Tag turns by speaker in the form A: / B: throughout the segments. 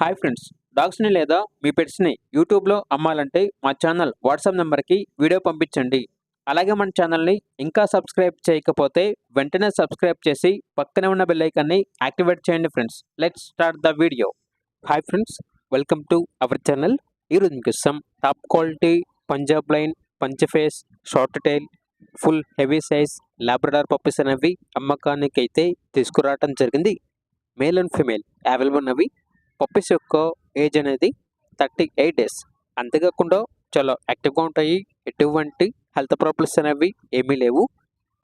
A: Hi friends, డాగ్స్ని లేదా మీ పెట్స్ని యూట్యూబ్లో అమ్మాలంటే మా ఛానల్ వాట్సాప్ నెంబర్కి వీడియో పంపించండి. అలాగే మన ఛానల్ని ఇంకా సబ్స్క్రైబ్ చేయకపోతే వెంటనే సబ్స్క్రైబ్ చేసి పక్కనే ఉన్న బెల్ ఐకాన్ని యాక్టివేట్ చేయండి friends. Let's start the video. Hi friends, welcome to our channel. ఈరోజు కోసం top quality Punjab line, punch face, short tail, full heavy size Labrador puppies అనేవి అమ్మకానికి అయితే తీసుకురావడం జరిగింది. మేల్ అండ్ ఫీమేల్ అవైలబుల్ ఉన్నవి. పప్పీస్ యొక్క ఏజ్ అనేది 38 డేస్. అంతేకాకుండా చాలా యాక్టివ్గా ఉంటాయి. ఎటువంటి హెల్త్ ప్రాబ్లమ్స్ అనేవి ఏమీ లేవు.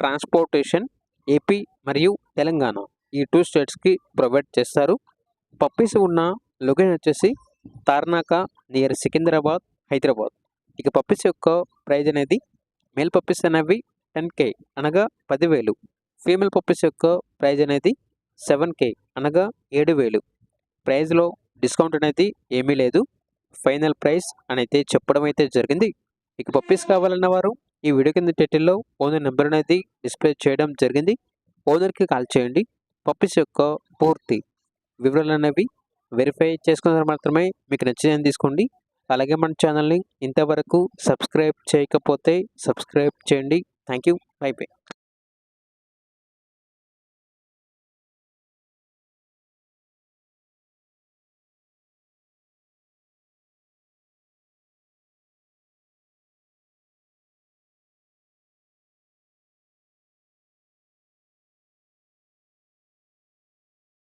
A: ట్రాన్స్పోర్టేషన్ ఏపీ మరియు తెలంగాణ ఈ 2 స్టేట్స్కి ప్రొవైడ్ చేస్తారు. పప్పీస్ ఉన్న లొకేషన్ వచ్చేసి తార్నాక నియర్ సికింద్రాబాద్, హైదరాబాద్. ఇక పప్పీస్ యొక్క ప్రైజ్ అనేది మేల్ పప్పీస్ అనేవి 10K అనగా 10,000. ఫీమేల్ పప్పీస్ యొక్క ప్రైజ్ అనేది 7K అనగా 7,000. ప్రైజ్లో డిస్కౌంట్ అనేది ఏమీ లేదు. ఫైనల్ ప్రైస్ అని అయితే చెప్పడం అయితే జరిగింది. ఇక పప్పీస్ కావాలన్న వారు ఈ వీడియో కింద టైటిల్లో ఓనర్ నెంబర్ అనేది డిస్ప్లే చేయడం జరిగింది. ఓనర్కి కాల్ చేయండి. పప్పీస్ యొక్క పూర్తి వివరాలు అనేవి వెరిఫై చేసుకున్న మాత్రమే మీకు నచ్చిందని తీసుకోండి. అలాగే మన ఛానల్ని ఇంతవరకు సబ్స్క్రైబ్ చేయకపోతే సబ్స్క్రైబ్ చేయండి. Thank you. By by.